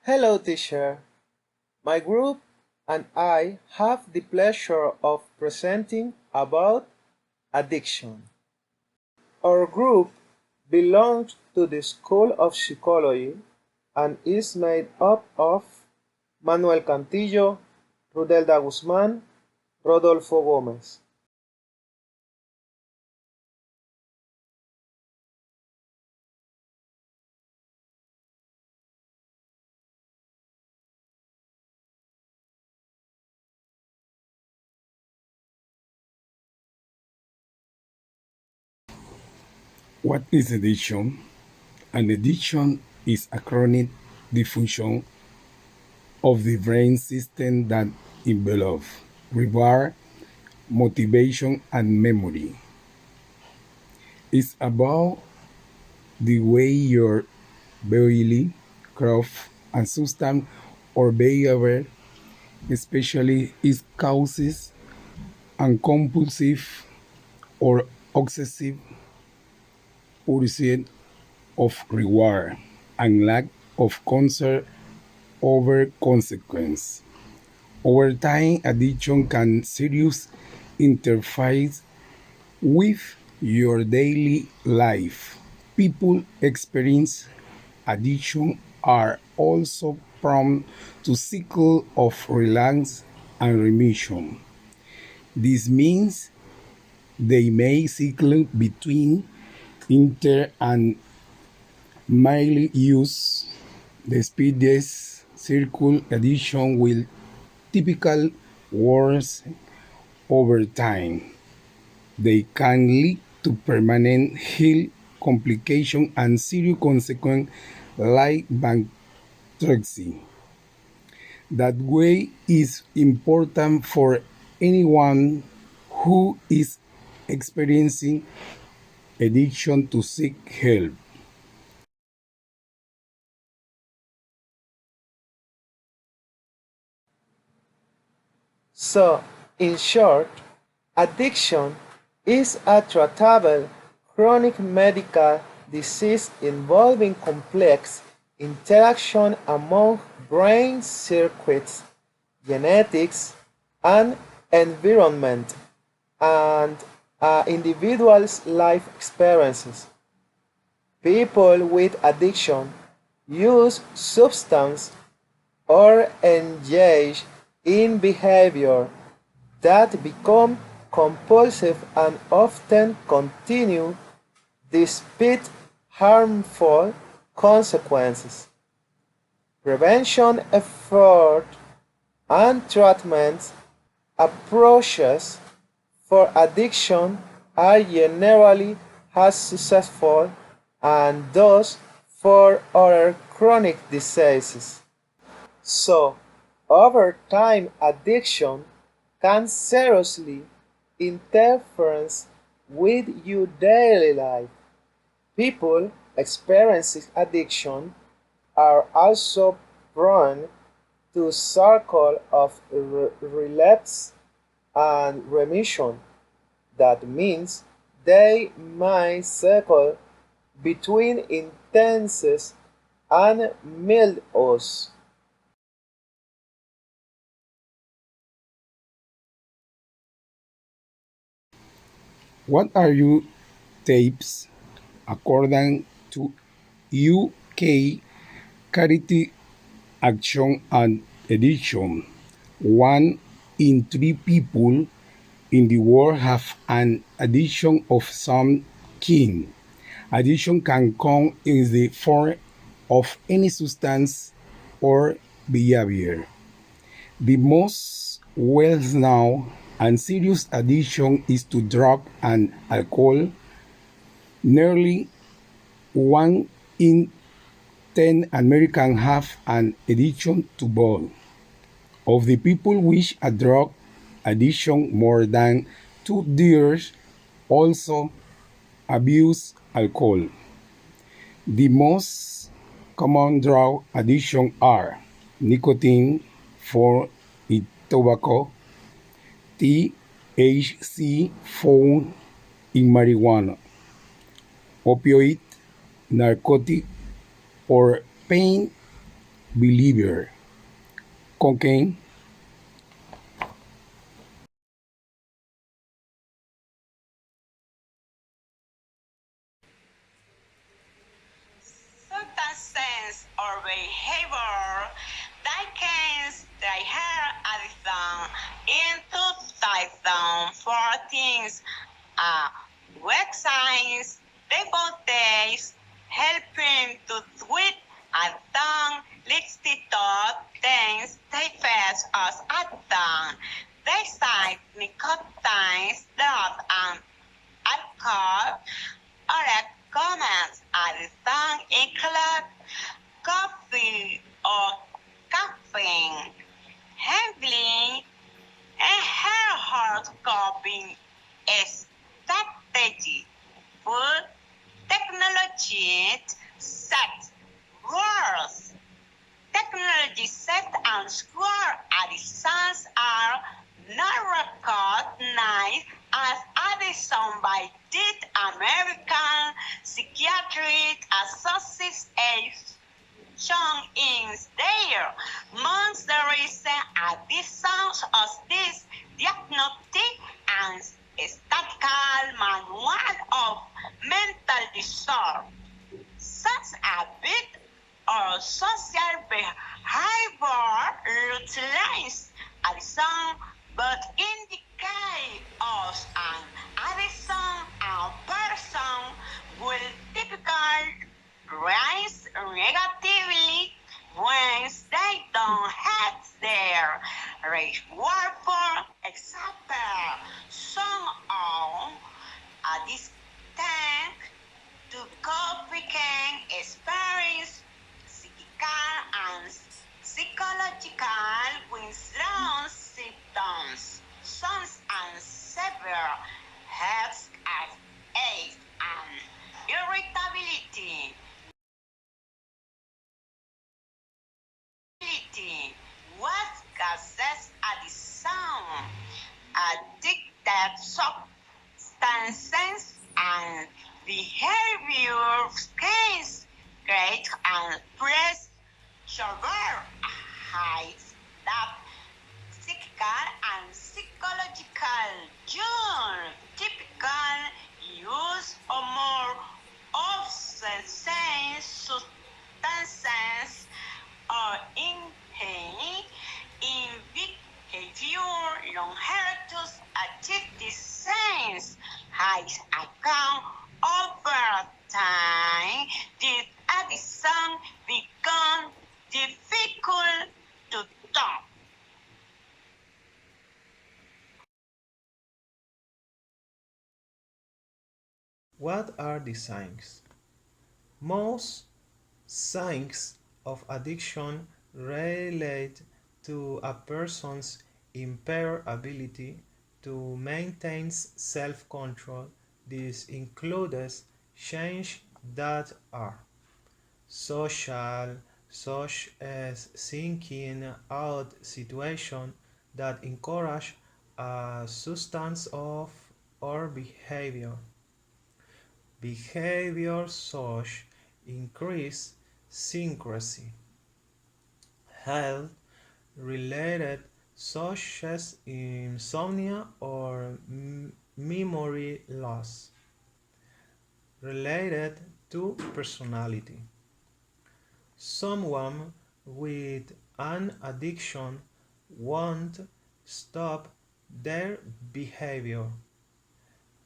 Hello, teacher. My group and I have the pleasure of presenting about addiction. Our group belongs to the School of Psychology and is made up of Manuel Cantillo, Rudelda Guzmán, Rodolfo Gómez. What is addiction? An addiction is a chronic dysfunction of the brain system that involves reward, motivation, and memory. It's about the way your body, craft, and substance or behavior, especially it causes and compulsive or obsessive pursuit of reward and lack of concern over consequence. Over time, addiction can seriously interfere with your daily life. People experience addiction are also prone to cycle of relapse and remission. This means they may cycle between inter and mild use. The speediest circle addiction will typical worsen over time. They can lead to permanent health complications and serious consequences like bankruptcy. That way is important for anyone who is experiencing addiction to seek help. So, in short, addiction is a treatable chronic medical disease involving complex interaction among brain circuits, genetics, and environment, and individual's life experiences. People with addiction use substance or engage in behavior that become compulsive and often continue despite harmful consequences. Prevention efforts and treatment approaches for addiction are generally as successful and those for other chronic diseases. So, over time addiction can seriously interfere with your daily life. People experiencing addiction are also prone to cycle of relapse and remission. That means they might cycle between intense and mild use. What are your tapes according to UK Charity Action and Addiction? One in three people in the world have an addiction of some kind. Addiction can come in the form of any substance or behavior. The most well-known and serious addiction is to drug and alcohol. Nearly 1 in 10 Americans have an addiction to both. Of the people with a drug addiction, more than two-thirds also abuse alcohol. The most common drug addiction are nicotine for tobacco, THC found in marijuana, opioid, narcotic, or pain believer. Cocaine, Substances or behavior that can trigger addiction in 2014. A website devoted helping to tweet addiction listed top 10 types of addiction. They cite nicotine, drugs, and alcohol. Other comments addiction include coffee or caffeine, handling, and hard coping strategy, food, technology, sex, wars. Technology set and score addictions are not recognized as addiction by the American Psychiatric Association in their most recent editions of this diagnostic and statistical manual of mental disorder, such as bit or social behavior utilize addiction, but indicate us an addiction a person will typically rise negatively when they don't have their reward. For example, some are addicted to cope can experience physical and psychological withdrawal symptoms, some and severe health aches and irritability. What causes addiction? Addictive substances and behaviors can create and press sugar heights that physical and psychological use typical use or more of sensation substances or in behavior long-heritage achieve the same high account over time. This addiction become difficult to stop. What are the signs? Most signs of addiction relate to a person's impaired ability to maintain self-control. This includes changes that are social, such as seeking out situations that encourage a substance of or behavior. Behavior such increased secrecy, health related such as insomnia or memory loss related to personality. Someone with an addiction won't stop their behavior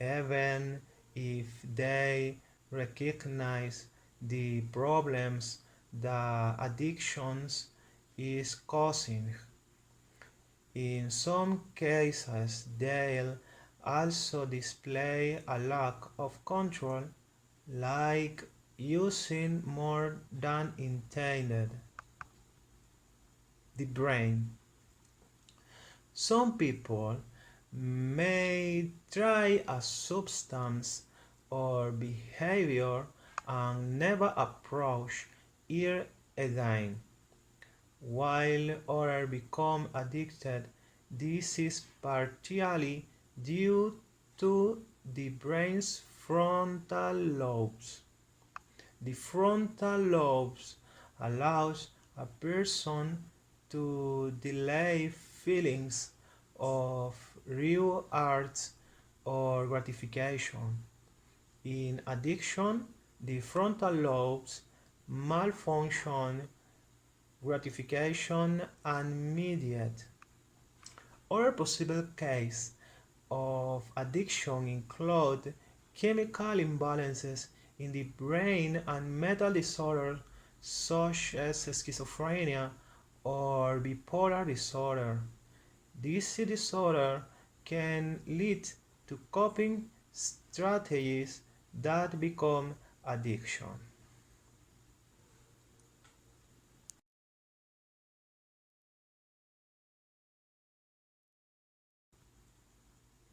even if they recognize the problems the addictions is causing. In some cases, they'll also display a lack of control, like using more than intended. The brain. Some people may try a substance or behavior and never approach it again, while others become addicted. This is partially due to the brain's frontal lobes. The frontal lobes allows a person to delay feelings of reward or gratification. In addiction, the frontal lobes malfunction, gratification and immediate. Other possible cases of addiction include chemical imbalances in the brain and mental disorders such as schizophrenia or bipolar disorder. This disorder can lead to coping strategies that become addiction.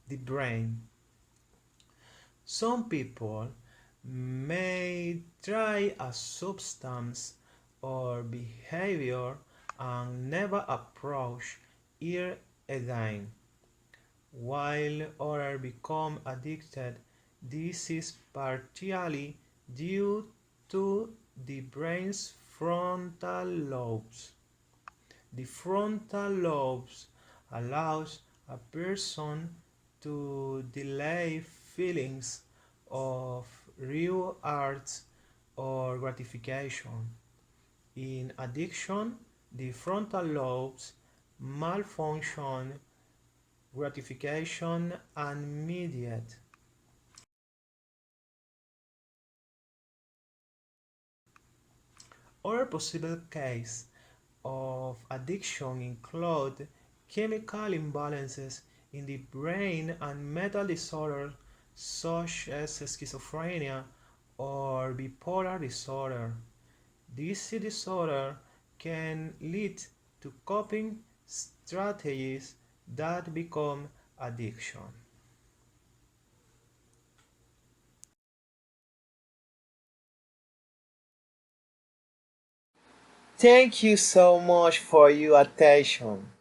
The brain. Some people may try a substance or behavior and never approach it again, while others become addicted. This is partially due to the brain's frontal lobes. The frontal lobes allows a person to delay feelings of rewards or gratification. In addiction, the frontal lobes malfunction, gratification and immediate. Other possible cases of addiction include chemical imbalances in the brain and mental disorders such as schizophrenia or bipolar disorder. This disorder can lead to coping strategies that become addiction. Thank you so much for your attention.